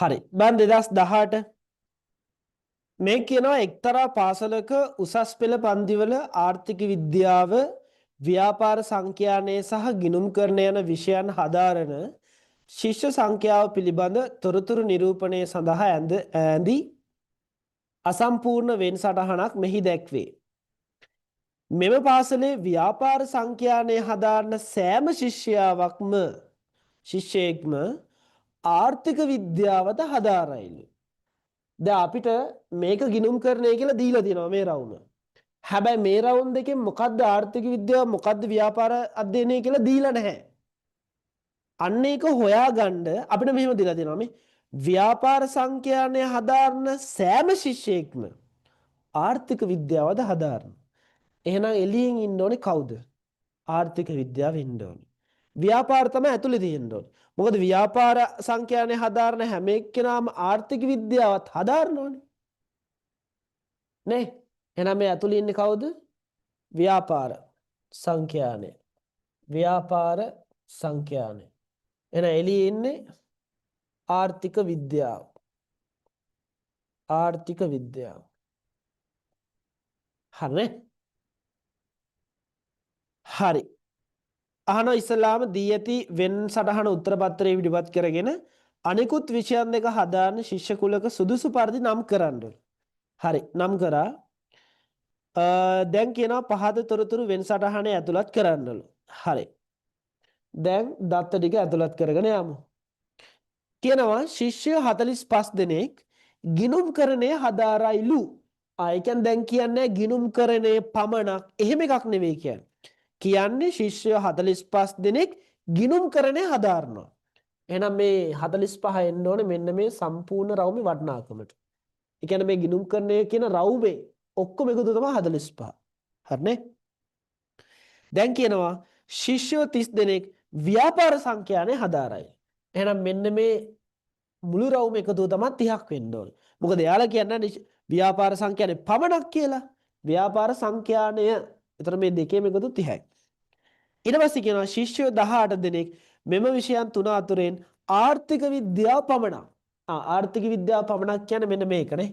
හරි. මම 2018 මේ කියනවා එක්තරා පාසලක උසස් පෙළ පන්තිවල ආර්ථික විද්‍යාව, ව්‍යාපාර සංඛ්‍යානය සහ ගිණුම්කරණ යන විෂයන් හදාරන ශිෂ්‍ය සංඛ්‍යාව පිළිබඳ තොරතුරු නිරූපණය සඳහා ඇඳි අසම්පූර්ණ වෙන්සටහනක් මෙහි දැක්වේ. මෙම පාසලේ ව්‍යාපාර සංඛ්‍යානය හදාරන සෑම ශිෂ්‍යයෙක්ම ආර්ථික විද්‍යාවද හදාරයිලු. දැන් අපිට මේක ගිණුම්කරණය කියලා දීලා තියෙනවා මේ රවුම. හැබැයි මේ රවුම් දෙකෙන් මොකද්ද ආර්ථික විද්‍යාව මොකද්ද ව්‍යාපාර අධ්‍යයනය කියලා දීලා නැහැ. අන්න ඒක හොයාගන්න අපිට මෙහෙම දීලා තියෙනවා මේ ව්‍යාපාර සංඛ්‍යානය හදාරන සෑම ශිෂ්‍යයෙක්ම ආර්ථික විද්‍යාවද හදාරන. එහෙනම් එළියෙන් ඉන්න ඕනේ කවුද? ආර්ථික විද්‍යාව ඉන්න ඕනේ. ව්‍යාපාර තමයි ඇතුලේ තියෙන්න ඕනේ. මොකද ව්‍යාපාර සංඛ්‍යානය හදාරන හැම එක්කෙනාම ආර්ථික විද්‍යාවත් හදාරන ඕනේ. නේ? එහෙනම් මේ ඇතුලේ ඉන්නේ කවුද? ව්‍යාපාර සංඛ්‍යානය. ව්‍යාපාර සංඛ්‍යානය. එහෙනම් එළියේ ඉන්නේ ආර්ථික විද්‍යාව. ආර්ථික විද්‍යාව. හරිනේ? හරි. අහනවා ඉස්ලාම දී ඇති වෙන් සටහන උත්තර පත්‍රයේ ඉදිරිපත් කරගෙන අනිකුත් විෂයන් දෙක හදාන ශිෂ්‍ය කුලක සුදුසු පරිදි නම් කරන්න. හරි නම් කරා. දැන් කියනවා පහත තොරතුරු වෙන් සටහනේ ඇතුළත් කරන්නලු. හරි. දැන් දත්ත ටික ඇතුළත් කරගෙන යමු. කියනවා ශිෂ්‍ය 45 දෙනෙක් ගිණුම්කරණය හදාරයිලු. ඒ කියන්නේ දැන් කියන්නේ ගිණුම්කරණයේ පමණක් එහෙම එකක් නෙවෙයි කියන්නේ. කියන්නේ ශිෂ්‍ය 45 දෙනෙක් ගිණුම්කරණය හදාරනවා. එහෙනම් මේ 45 එන්න ඕනේ මෙන්න මේ සම්පූර්ණ රවුමේ වටිනාකමට. ඒ කියන්නේ මේ ගිණුම්කරණය කියන රවුමේ ඔක්කොම එකතු තමයි 45. හරිනේ? දැන් කියනවා ශිෂ්‍ය 30 දෙනෙක් ව්‍යාපාර සංඛ්‍යානය හදාරයි. එහෙනම් මෙන්න මේ මුළු රවුම එකතු තමයි 30ක් වෙන්න ඕනේ. මොකද එයාලා කියන්නේ ව්‍යාපාර සංඛ්‍යානය පමණක් කියලා. ව්‍යාපාර සංඛ්‍යානය. ඒතර මේ දෙකේම එකතු 30යි. ඊට පස්සේ කියනවා ශිෂ්‍යයෝ 18 දෙනෙක් මෙම විෂයන් තුන අතුරෙන් ආර්ථික විද්‍යාව පමණක්. ආර්ථික විද්‍යාව පමණක් කියන්නේ මෙන්න මේකනේ.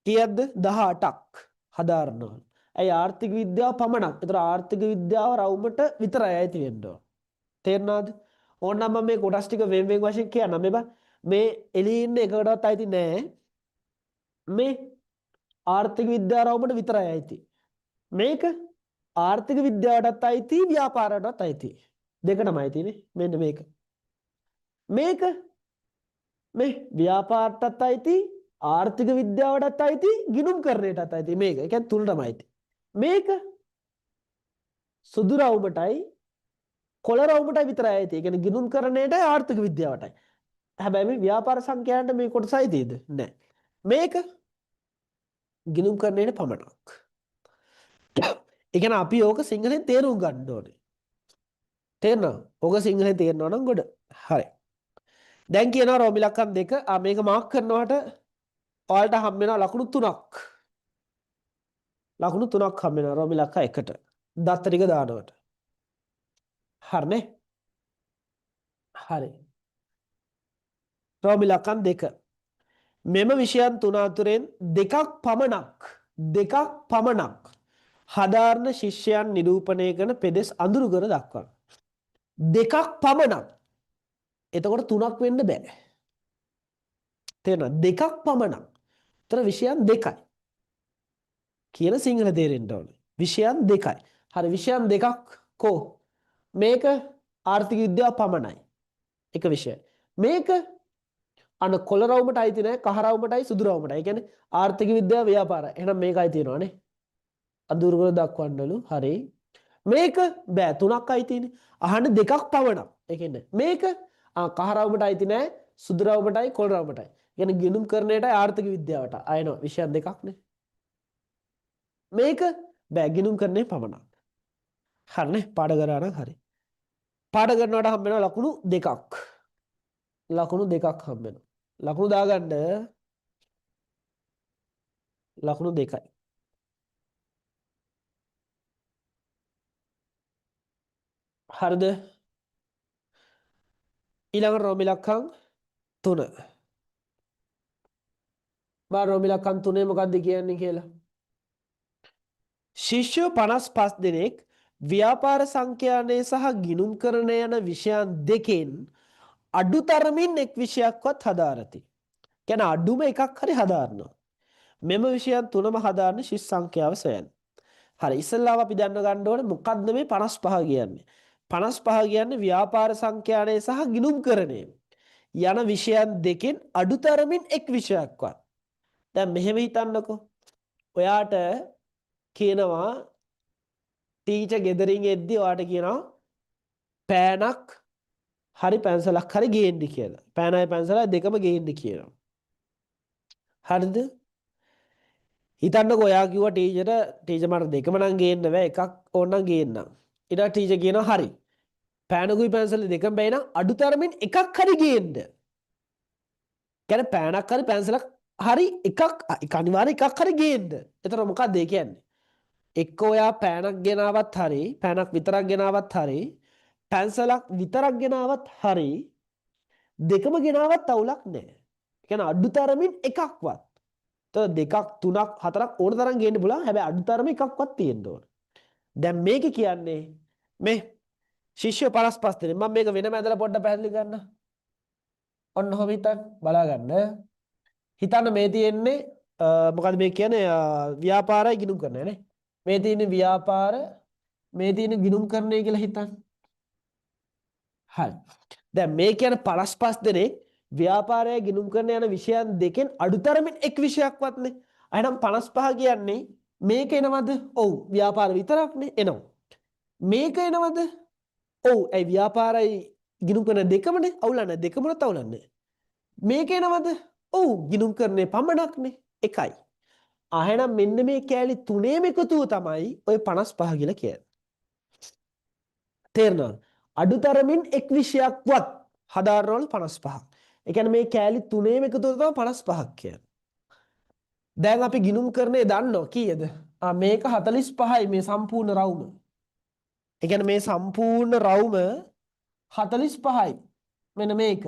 කීයක්ද? 18ක් හදාරනවා. ඇයි ආර්ථික විද්‍යාව පමණක්? ඒතර ආර්ථික විද්‍යාව රවුමට විතරයි ඇති වෙන්න ඕන. තේරුණාද? ඕනනම් මම මේ කොටස් ටික වෙන වෙන වශයෙන් කියන්නම්. මේ එළියේ ඉන්න එකකටවත් අයිති නෑ. මේ ආර්ථික විද්‍යාව රවුමට විතරයි අයිති. මේක ආර්ථික විද්‍යාවටත් අයිති ව්‍යාපාරයටත් අයිති. දෙකටම අයිතිනේ. මෙන්න මේක. මේක මේ ව්‍යාපාරටත් අයිති ආර්ථික විද්‍යාවටත් අයිති ගිණුම්කරණයටත් අයිති. මේක. ඒ කියන්නේ තුනටම අයිති. මේක සුදු රවුමටයි කොළ රවුමටයි විතරයි අයිති. ඒ කියන්නේ ගිණුම්කරණයටයි ආර්ථික විද්‍යාවටයි. හැබැයි මේ ව්‍යාපාර සංඛ්‍යාවට මේ කොටස අයිතිද? නැහැ. මේක ගිණුම්කරණයට පමණක්. ඒ කියන්නේ අපි ඕක සිංහලෙන් තේරුම් ගන්න ඕනේ. තේරෙනවද? ඕක සිංහලෙන් තේරෙනවා නම් ගොඩ. හරි. දැන් කියනවා රෝම ඉලක්කම් 2. මේක මාක් කරනකොට ඔයාලට හම් වෙනවා ලකුණු 3ක්. ලකුණු 3ක් හම් වෙනවා රෝම ඉලක්ක 1ට. දත්ත ටික දානකොට. හරිනේ? හරි. රෝම ඉලක්කම් 2. මෙම විෂයන් තුන අතුරෙන් දෙකක් පමණක් හදාරන ශිෂ්‍යයන් නිරූපණය කරන පෙදෙස් අඳුරු කර දක්වන්න. දෙකක් පමණක්. එතකොට තුනක් වෙන්න බෑ. තේරෙනවද? දෙකක් පමණක්. ඒතර විෂයන් දෙකයි. කියන සිංහල තේරෙන්න ඕනේ. විෂයන් දෙකයි. හරි විෂයන් දෙකක් කෝ? මේක ආර්ථික විද්‍යාව පමණයි. එක විෂය. මේක අන්න කොළ රවුමට අයිති නෑ, කහ රවුමටයි සුදු රවුමටයි. ඒ කියන්නේ ආර්ථික විද්‍යාව ව්‍යාපාරය. එහෙනම් මේකයි තියෙනවානේ. අඳුරු කර දක්වන්නලු. හරි. මේක බෑ තුනක් අයිතිනේ. අහන්න දෙකක් පමණක්. ඒ කියන්නේ මේක කහ රවුමට අයිති නෑ, සුදු රවුමටයි කොළ රවුමටයි. කියන්නේ ගිණුම්කරණයටයි ආර්ථික විද්‍යාවට අයනවා විෂයන් දෙකක්නේ. මේක බෑ ගිණුම්කරණය පමණක්. හරිනේ? පාඩ කරා නම් හරි. පාඩ කරනකොට හම්බ වෙනවා ලකුණු දෙකක්. ලකුණු දෙකක් හම්බ වෙනවා. ලකුණු දාගන්න ලකුණු දෙකයි. හරිද? ඊළඟ රෝම ඉලක්කම් 3. බාර රෝමිලක්කම් 3 මොකක්ද කියන්නේ කියලා. ශිෂ්‍යෝ 55 දෙනෙක් ව්‍යාපාර සංඛ්‍යානය සහ ගිණුම්කරණය යන විෂයන් දෙකෙන් අඩුතරමින් එක් විෂයක්වත් හදාරති. කියන්නේ අඩුම එකක් හරි හදාරනවා. මෙම විෂයන් තුනම හදාරන ශිෂ්‍ය සංඛ්‍යාව සොයන්න. හරි ඉස්සෙල්ලාම අපි දැනගන්න ඕනේ මොකක්ද මේ 55 කියන්නේ. 55 කියන්නේ ව්‍යාපාර සංඛ්‍යානය සහ ගිණුම්කරණය යන විෂයන් දෙකෙන් අඩුතරමින් එක් විෂයක්වත්. දැන් මෙහෙම හිතන්නකෝ. ඔයාට කියනවා ටීචර් ගෙදරින් එද්දි ඔයාට කියනවා පෑනක් හරි පැන්සලක් හරි ගේන්න කියලා. පෑනයි පැන්සලයි දෙකම ගේන්න කියනවා. හරිද? හිතන්නකෝ ඔයා කිව්වා ටීචර් මට දෙකම නම් ගේන්න බෑ එකක් ඕනනම් ගේන්නම්. ඊට පස්සේ ටීචර් කියනවා හරි. පෑනකුයි පැන්සලයි දෙකම බැයි නම් අඩුතරමින් එකක් හරි ගේන්න. කියන්නේ පෑනක් හරි පැන්සලක් හරි එකක් අනිවාර්ය එකක් හරි ගේන්න. එතකොට මොකක්ද ඒ කියන්නේ? එක්ක ඔයා පෑනක් ගෙනාවත් හරි පෑනක් විතරක් ගෙනාවත් හරි පැන්සලක් විතරක් ගෙනාවත් හරි දෙකම ගෙනාවත් අවුලක් නැහැ. කියන්නේ අඩුතරමින් එකක්වත්. එතකොට දෙකක් තුනක් හතරක් ඕන තරම් ගේන්න පුළුවන්. හැබැයි අඩුතරම එකක්වත් තියෙන්න ඕන. දැන් මේක කියන්නේ මේ ශිෂ්‍ය 55 දෙනෙක්. මම මේක වෙනම ඇදලා පොඩ්ඩක් පැහැදිලි කරන්න. ඔන්න ඔහොම හිතන්න බලා ගන්න. හිතන්න මේ තියෙන්නේ මොකද්ද මේ කියන්නේ ව්‍යාපාරයි ගිණුම් කරන්නේ නේ. මේ තියෙන ව්‍යාපාර මේ තියෙන ගිණුම් කරන්නේ කියලා හිතන්න. හරි. දැන් මේ කියන්නේ 55 දෙනෙක් ව්‍යාපාරය ගිණුම් කරන යන විෂයන් දෙකෙන් අඩුතරමින් එක් විෂයක්වත්නේ. එහෙනම් 55 කියන්නේ මේක එනවද? ඔව්. ව්‍යාපාර විතරක්නේ එනවා. මේක එනවද? ඔව්. ඒ ව්‍යාපාරයි ගිණුම් කරන දෙකමනේ අවුලන්නේ. දෙකමනත් අවුලන්නේ. මේක එනවද? ඔව්. ගිණුම් කරන්නේ පමණක්නේ. එකයි. එහෙනම් මෙන්න මේ කෑලි තුනේම එකතුව තමයි ඔය 55 කියලා කියන්නේ. තේරෙනවද? අඩුතරමින් එක් විෂයක්වත් හදාරනවලු 55ක්. ඒ කියන්නේ මේ කෑලි තුනේම එකතුව තමයි 55ක් කියන්නේ. දැන් අපි ගිණුම් කරන්නේ දන්නෝ කීයද? මේක 45යි මේ සම්පූර්ණ රවුම. ඒ කියන්නේ මේ සම්පූර්ණ රවුම 45යි. මෙන්න මේක.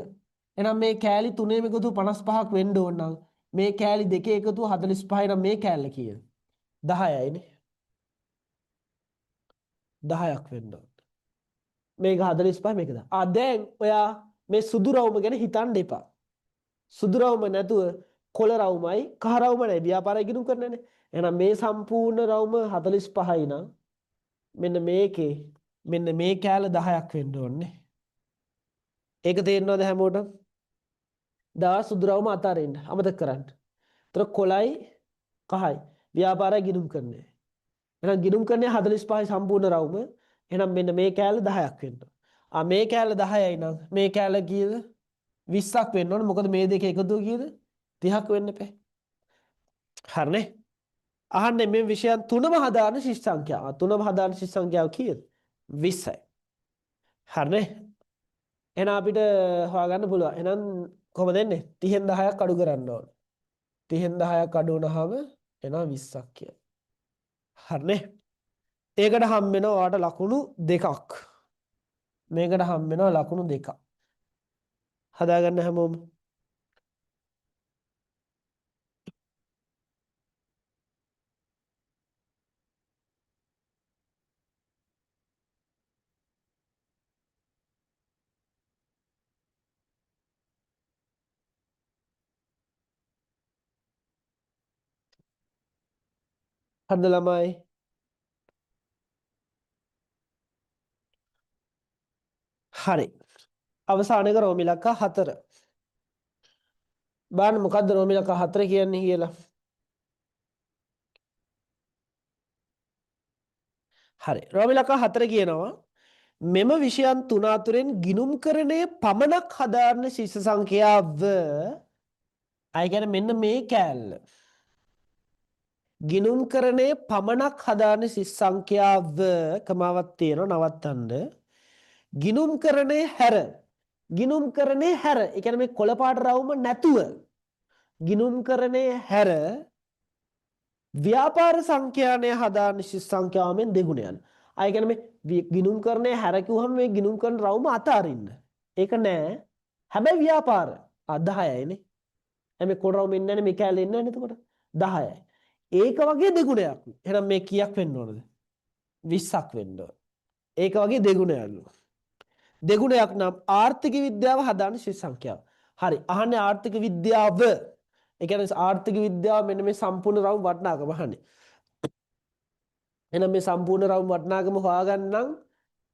එහෙනම් මේ කෑලි තුනේම එකතුව 55ක් වෙන්න ඕන නම් මේ කෑලි දෙකේ එකතුව 45යි නම් මේ කෑල්ල කීයද? 10යිනේ. 10ක් වෙන්න ඕන. මේක 45 මේක 10. දැන් ඔයා මේ සුදු රවුම ගැන හිතන්න එපා. සුදු රවුම නැතුව කොළ රවුමයි කහ රවුමයි ව්‍යාපාරය ගිණුම් කරන්නනේ. එහෙනම් මේ සම්පූර්ණ රවුම 45යි නම් මෙන්න මේකේ මෙන්න මේ කෑල්ල 10ක් වෙන්න ඕනේ. ඒක තේරෙනවද හැමෝටම? දා සුදු රවුම අතාරින්න අමතක කරන්න. ඒතර කොළයි කහයි ව්‍යාපාරය ගිණුම් කරන්නේ. එහෙනම් ගිණුම් කරන්නේ 45යි සම්පූර්ණ රවුම. එහෙනම් මෙන්න මේ කෑල්ල 10ක් වෙන්න ඕන. මේ කෑල්ල 10යි නම් මේ කෑල්ල කීයද? 20ක් වෙන්න ඕන. මොකද මේ දෙක එකතුව කීයද? 30ක් වෙන්න එපා. හරිනේ. අහන්නේ මේ විෂයන් තුනම හදාන ශිෂ්‍ය සංඛ්‍යාව. තුනම හදාන ශිෂ්‍ය සංඛ්‍යාව කීයද? 20යි. හරිනේ. එහෙනම් අපිට හොයාගන්න පුළුවන්. එහෙනම් කොහොමද එන්නේ? 30න් 10ක් අඩු කරන්න ඕන. 30න් 10ක් අඩු වුණාම එනවා 20ක් කියලා. හරිනේ. ඒකට හම් වෙනවා ඔයාට ලකුණු දෙකක්. මේකට හම් වෙනවා ලකුණු දෙකක්. හදාගන්න හැමෝම. හරිද ළමයි? හරි. අවසාන එක රෝම ඉලක්ක 4. බලන්න මොකද්ද රෝම ඉලක්ක 4 කියන්නේ කියලා. හරි. රෝම ඉලක්ක 4 කියනවා මෙම විෂයන් තුන අතුරෙන් ගිණුම්කරණයේ පමණක් හදාරන ශිෂ්‍ය සංඛ්‍යාව අය කියන්නේ මෙන්න මේ කෑල්ල. ගිණුම්කරණයේ පමණක් හදාරන ශිෂ්‍ය සංඛ්‍යාව කමාවක් තියෙනවා නවත්තන්න. ගිණුම්කරණයේ හැර ගිණුම්කරණයේ හැර ඒ කියන්නේ මේ කොළ පාට රවුම නැතුව ගිණුම්කරණයේ හැර ව්‍යාපාර සංඛ්‍යානය හදාරන ශිෂ්‍ය සංඛ්‍යාවෙන් දෙගුණයන්. අය කියන්නේ මේ ගිණුම්කරණයේ හැර කිව්වම මේ ගිණුම්කරන රවුම අතාරින්න. ඒක නෑ. හැබැයි ව්‍යාපාර 10යිනේ. මේ කොළ රවුම ඉන්නේ නැහැ මේ කැලේ ඉන්නේ නැහැ එතකොට 10යි. ඒක වගේ දෙගුණයක්. එහෙනම් මේ කීයක් වෙන්න ඕනද? 20ක් වෙන්න ඕන. ඒක වගේ දෙගුණයක්ලු. දෙගුණයක් නම් ආර්ථික විද්‍යාව හදාන්න ශිෂ්‍ය සංඛ්‍යාව. හරි. අහන්නේ ආර්ථික විද්‍යාව. ඒ කියන්නේ ආර්ථික විද්‍යාව මෙන්න මේ සම්පූර්ණ රවුම් වටිනාකම අහන්නේ. එහෙනම් මේ සම්පූර්ණ රවුම් වටිනාකම හොයාගන්න නම්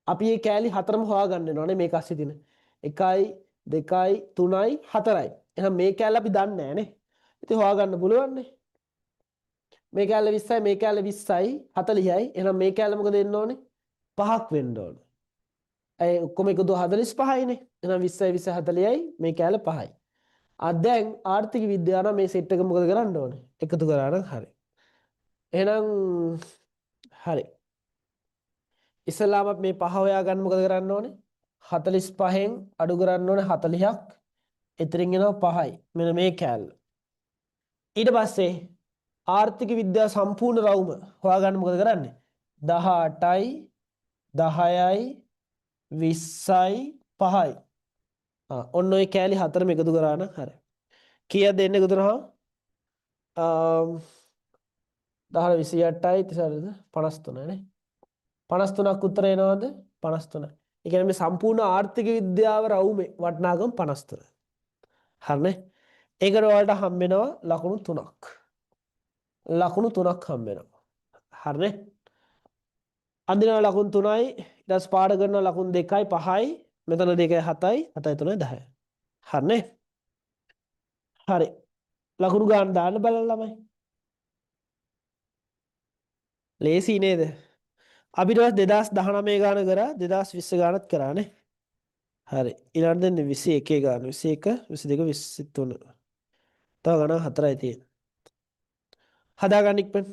අපි මේ කෑලි හතරම හොයාගන්න වෙනවානේ මේක අස්සේ තියෙන. 1යි 2යි 3යි 4යි. එහෙනම් මේ කෑල්ල අපි දන්නේ නැහැ නේ. ඉතින් හොයාගන්න පුළුවන් නේ. මේ කෑල්ල 20යි මේ කෑල්ල 20යි 40යි. එහෙනම් මේ කෑල්ල මොකද වෙන්න ඕනේ? 5ක් වෙන්න ඕනේ. ඒ ඔක්කොම එකතු 45යිනේ. එහෙනම් 20යි 20 40යි මේ කෑල්ල 5යි. දැන් ආර්ථික විද්‍යාව නම් මේ සෙට් එක මොකද කරන්න ඕනේ? එකතු කරා නම් හරි. එහෙනම් හරි. ඉස්සලාම මේ පහ හොයා ගන්න මොකද කරන්න ඕනේ? 45න් අඩු කරන්න ඕනේ 40ක්. එතනින් එනවා 5යි. මෙන්න මේ කෑල්ල. ඊට පස්සේ ආර්ථික විද්‍යාව සම්පූර්ණ රවුම හොයාගන්න මොකද කරන්නේ? 18යි 10යි 20යි 5යි. ඔන්න ඔය කෑලි හතරම එකතු කරා නම් හරි. කීයද එන්නේ එකතු කරාම? 10 28යි 38ද 53 නේ. 53ක් උත්තර එනවද? 53. ඒ කියන්නේ මේ සම්පූර්ණ ආර්ථික විද්‍යාව රවුමේ වටිනාකම 53. හරිනේ. ඒකට ඔයාලට හම්බ වෙනවා ලකුණු 3ක්. ලකුණු 3ක් හම්බ වෙනවා. හරිනේ. අඳිනවා ලකුණු 3යි ඊට පස්සේ පාඩ කරනවා ලකුණු 2යි 5යි මෙතන 2යි 7යි 7යි 3යි 10යි. හරිනේ. හරි. ලකුණු ගන්න දාන්න බලන්න ළමයි. ලේසි නේද? අපිට 2019 ගාන කරා 2020 ගානත් කරානේ. හරි. ඊළඟට දෙන්නේ 21 ගාන 21 22 23. තව ගණන් 4යි තියෙන්නේ. හදාගන්න ඉක්මන.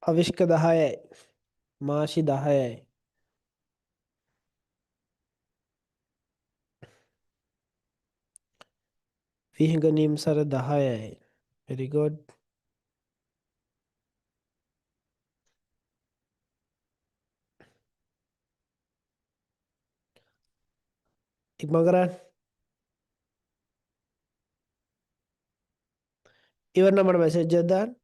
අවිෂ්ක 10යි. මාෂි 10යි. විහිඟ නිම්සර 10යි. very good. ඉක්මන් කරන්න. ඉවර නම් මට මැසේජ් එකක් දාන්න.